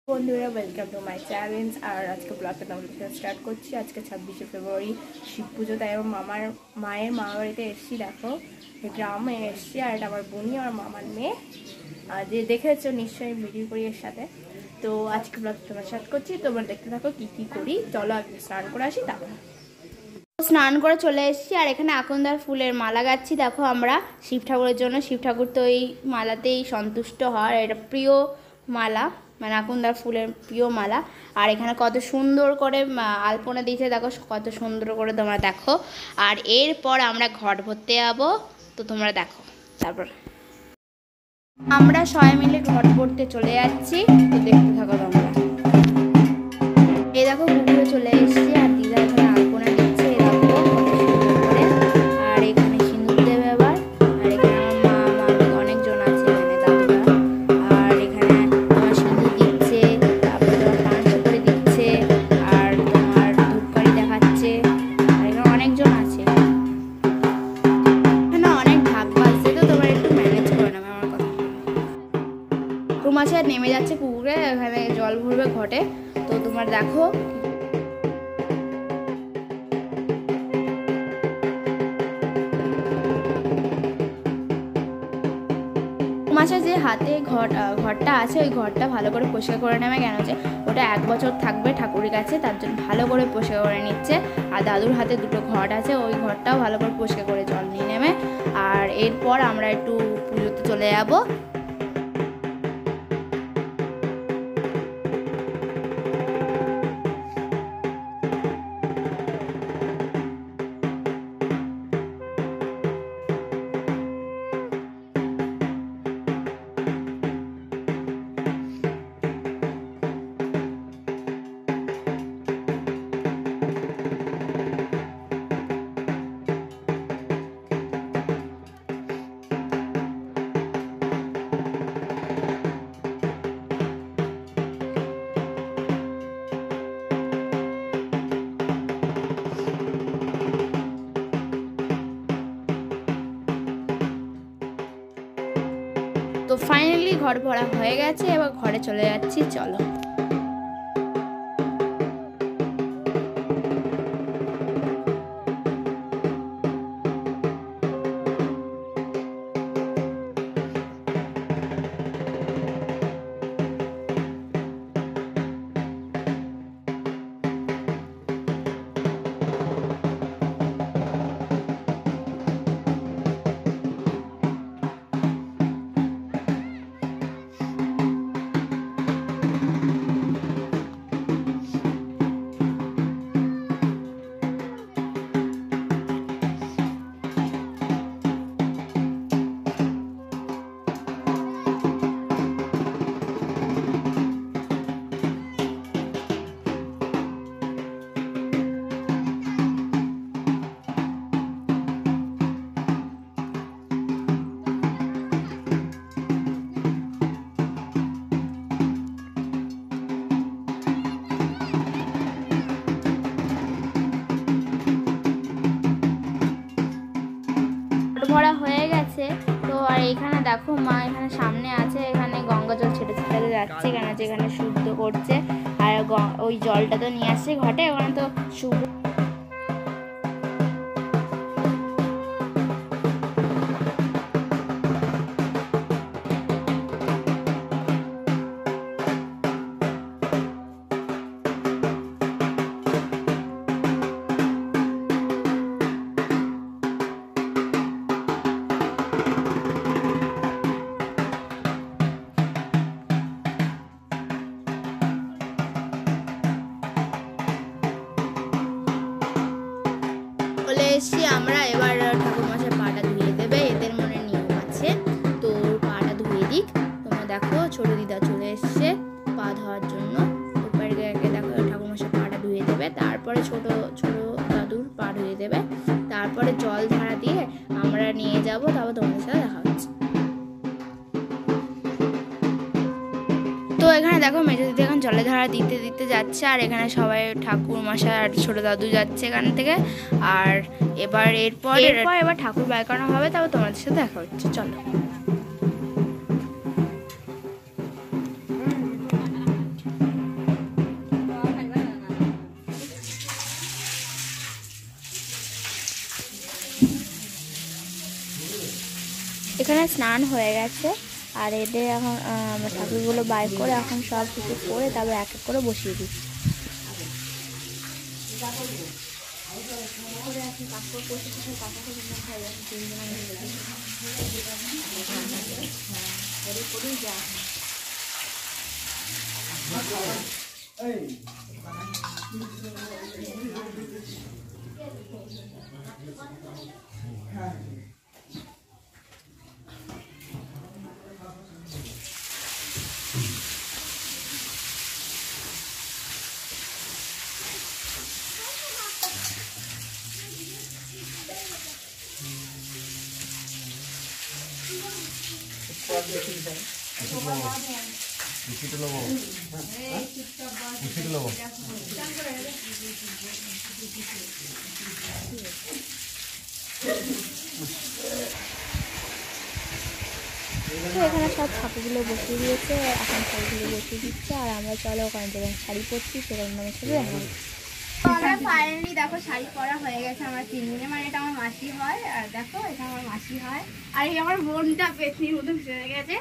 বন্ধুরা welcome to my challenge. আর আজকে ব্লগটা তোমাদের সাথে স্টার্ট করছি। আজকে 26শে ফেব্রুয়ারি শিব পুজো, তাই আমার মায়ের মামা বাড়িতে এসেছি। দেখো গ্রামে এসেছি, আর এটা আমার বোনই আমার মামার মেয়ে, আর যে দেখেছো নিশ্চয়ই ভিডিও করি এর সাথে। তো আজকে ব্লগটা তোমরা স্টার্ট করছি, তোমরা দেখতে থাকো কি কি করি। চলো আগে স্নান করে আসি। তারপর স্নান করে চলে এসেছি, আর এখানে আকন্দার ফুলের মালা গাচ্ছি। দেখো আমরা শিব ঠাকুরের জন্য, শিব ঠাকুর তো এই মালাতেই সন্তুষ্ট হয়, এটা প্রিয় মালা, মানে আকন্দার ফুলের প্রিয় মালা। আর এখানে কত সুন্দর করে আলপনা দিয়েছে, দেখো কত সুন্দর করে তোমরা দেখো। আর এরপর আমরা ঘট ভরতে যাবো, তো তোমরা দেখো। তারপর আমরা সবাই মিলে ঘট ভরতে চলে যাচ্ছি, তো দেখতে থাকো তোমরা। এই দেখো পুকুরে চলে এসেছি, আর দিদা এখানে আলপনা দিচ্ছে, দেখো কত সুন্দর করে। আর এখানে সিঁদুর দেবে এবার। আর এখানে আমার মা মামি অনেকজন আছে, এখানে দাদুরা। আর এখানে তোমার সিঁদুর দিচ্ছে, তারপরে তোমার পান সুপারি দিচ্ছে, আর তোমার ধূপকাঠি দেখাচ্ছে। আর এখানে অনেকজন আছে, এখানে অনেক ঢাক বাজছে, তো তোমরা একটু ম্যানেজ করে নেবে আমার কথা। রুমাশা নেমে যাচ্ছে পুকুরে, এখানে জল ভরবে ঘটে, তো তোমরা দেখো। মাসে যে হাতে ঘরটা আছে, ওই ঘরটা ভালো করে পরিষ্কার করে নেবে, কেন যে ওটা 1 বছর থাকবে ঠাকুরের কাছে, তার জন্য ভালো করে পরিষ্কার করে নিচ্ছে। আর দাদুর হাতে দুটো ঘট আছে, ওই ঘরটাও ভালো করে পরিষ্কার করে জল নিয়ে নেবে। আর এরপর আমরা একটু পুজোতে চলে যাবো। তো ফাইনালি ঘর ভরা হয়ে গেছে, এবার ঘরে চলে যাচ্ছি, চলো। ভরা হয়ে গেছে, তো আর এখানে দেখো মা এখানে সামনে আছে, এখানে গঙ্গা জল ছেটে ছেটে যাচ্ছে, কেন যেখানে শুদ্ধ করছে। আর ওই জলটা তো নিয়ে আসছে ঘটে, ওখানে তো শুভ চলে এসেছি আমরা। এবার ঠাকুরমশাই পাটা ধুয়ে দেবে, এদের মনে নিয়ম আছে, তো পাটা ধুয়ে দিক। তোমরা দেখো ছোট দিদা চলে এসছে পা ধোয়ার জন্য। এবারে দেখো ঠাকুরমশাই পাটা ধুয়ে দেবে, তারপরে ছোট ছোট দাদুর পা ধুয়ে দেবে, তারপরে জল ধারা দিয়ে আমরা নিয়ে যাবো। তারপর তোমাদের সাথে দেখা হচ্ছে। তো এখানে দেখো মেজো দিদি এখন জলে ধারা দিতে দিতে যাচ্ছে, আর এখানে সবাই ঠাকুর মশাই আর ছোট দাদু যাচ্ছে এখান থেকে। আর এরপর ঠাকুর বাই করানো হবে, তারপর তোমাদের সাথে দেখা হচ্ছে, চলো। এখানে স্নান হয়ে গেছে আর এদের এখন ঠাকুরগুলো বাইর করে এখন সব কিছু করে তারপর এক এক করে বসিয়ে দিচ্ছি। এখানে সব ঠাকুরগুলো বসিয়ে দিয়েছে, এখন শাড়িগুলো বসিয়ে দিচ্ছে আর আমরা চলো ওখানে যেখানে শাড়ি পরছি সেখানে আমার সাথে দেখা যাচ্ছে। আমরা ফাইনালি দেখো শাড়ি পরা হয়ে গেছে আমার 3 দিনে, মানে এটা আমার মাসি হয় আর দেখো এটা আমার মাসি হয় আর এই আমার বোনটা পেতনির মতো হয়ে গেছে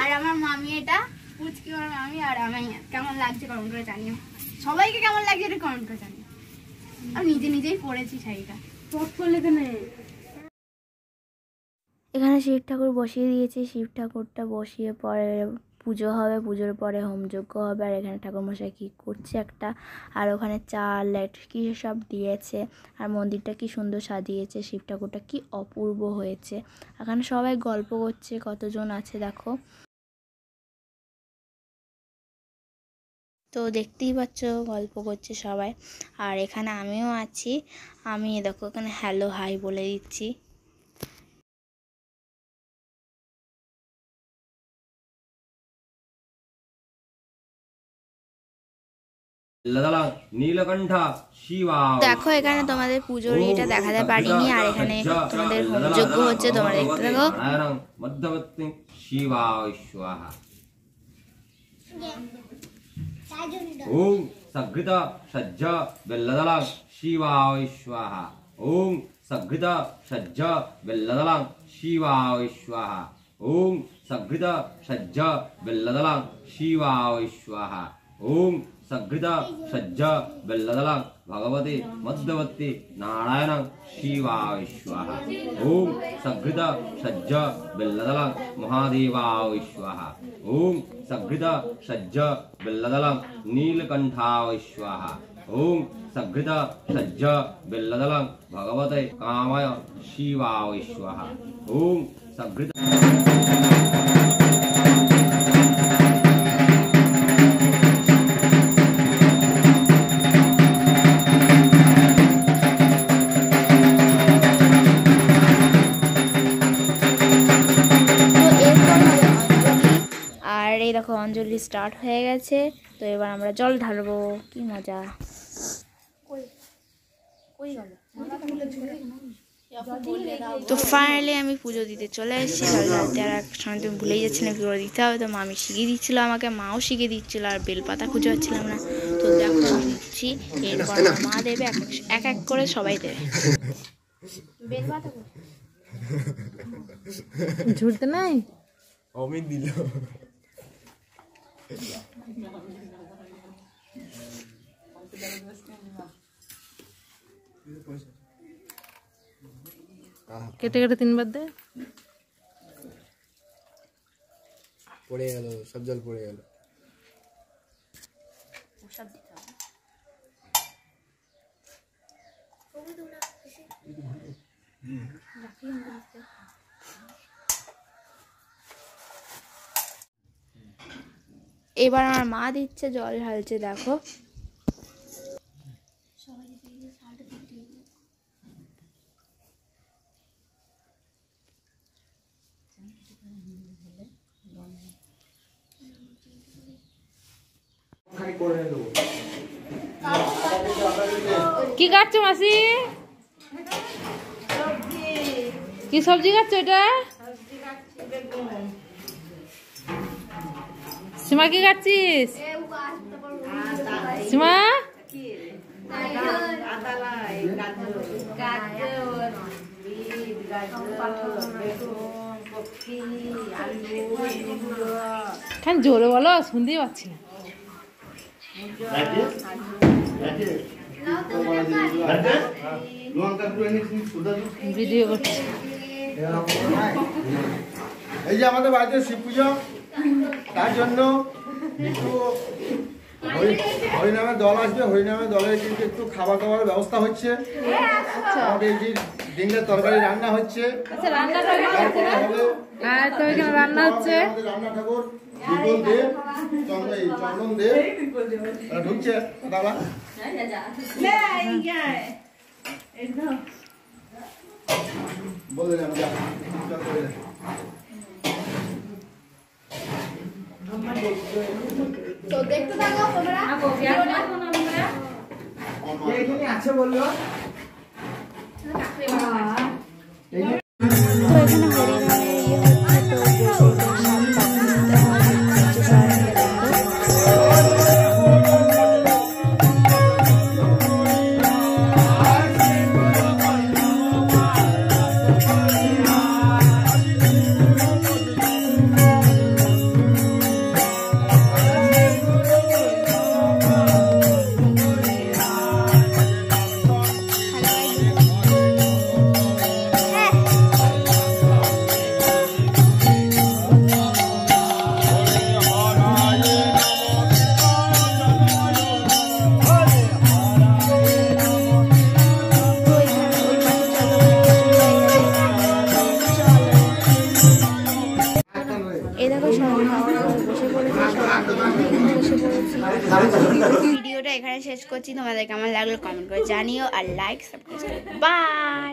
আর আমার মামি এটা পুচকি আমার মামি। আর আমি কেমন লাগছে কমেন্ট করে জানিও, সবাইকে কেমন লাগছে এটা কমেন্ট করে জানিও। আমি নিজেই পরেছি শাড়িটা, পট করলে তো নেই। এখানে শিব ঠাকুর বসিয়ে দিয়েছি, শিব ঠাকুরটা বসিয়ে পরে পুজো হবে, পুজোর পরে হোমযজ্ঞ হবে। আর এখানে ঠাকুরমশাই কী করছে একটা, আর ওখানে চাল লাইট কী সব দিয়েছে আর মন্দিরটা কি সুন্দর সাজিয়েছে, শিব ঠাকুরটা কি অপূর্ব হয়েছে। এখানে সবাই গল্প করছে, কতজন আছে দেখো। তো দেখতেই পাচ্ছ গল্প করছে সবাই। আর এখানে আমিও আছি, আমি দেখো এখানে হ্যালো হাই বলে দিচ্ছি। দেখো এখানে তোমাদের পুজোর ইয়েটা দেখাতে পারিনি আর এখানে তোমাদের হোমযজ্ঞ হচ্ছে, তোমরা দেখতে থাকো। ওম সঘৃত সজ্জ বেল্লদলাং শিবায় স্বাহা। ওম সঘৃত সজ্জ বেল্লদলাং শিবায় স্বাহা। ওম সঘৃত সজ্জ বেল্লদলাং শিবায় স্বাহা। ওম সঘৃত সজ্জ বেল্লদলাং ভগবতে মধ্যবর্তী নারায়ণং শিবায় স্বাহা। ওম সঘৃত সজ্জ বেল্লদলাং মহাদেবায় স্বাহা। ওম সঘৃত সজ্জ বেল্লদলাং নীলকণ্ঠায় স্বাহা। ওম সঘৃত সজ্জ বেল্লদলাং ভগবতে কামায় শিবায় স্বাহা। ওম সঘৃত এই দেখো অঞ্জলি স্টার্ট হয়ে গেছে। তো এবার আমরা জল ঢালবো, কি মজা। তো ফাইনালি আমি পুজো দিতে চলে এসেছি, জল ঢালতে। আর এক সময় তুমি ভুলেই যাচ্ছিলে পুজো দিতে হবে, তো মামি শিখিয়ে দিচ্ছিলো আমাকে, মাও শিখিয়ে দিচ্ছিলো। আর বেলপাতা খুঁজে পাচ্ছিলাম না, তো দেখো আমি দিচ্ছি। এরপর মা দেবে, এক এক করে সবাই দেবে বেলপাতা। ঝুড়তে নাই অমিত দিল। কেটে কেটে 3 বার দে। পড়ে গেল, সব জল পড়ে গেল। এবার আমার মা দিচ্ছে, জল ঢালছে দেখো। কি কাটছো মাসি? কি সবজি কাটছো এটা? সীমা কি কাটছিস? সীমা খান জোরে বলো, শুনতেই পাচ্ছি না। ভিডিও করছি। এই যে আমাদের বাড়িতে শিব পুজো, তার জন্য একটু হরিনামের দল আসবে। হরিনামের দলের কিন্তু একটু খাবার দাবারের ব্যবস্থা হচ্ছে। আমাদের এই যে ডিঙ্গের তরকারি রান্না হচ্ছে। আচ্ছা, রান্নাটা তারপরে হবে আর তো এখানে রান্না হচ্ছে। আমাদের রান্না ঠাকুর বিপুল দে, চন্দন দে ঢুকছে দাদা। বললেন আমি তো দেখতে থাকো তোমরা। আছে বললো তো এখানে হরিনামের ইয়ে হচ্ছে, তো বসে সব ভিডিওটা এখানে শেষ করছি। তোমাদের কেমন লাগলো কমেন্ট করে জানিও, আর লাইক সাবস্ক্রাইব। বাই।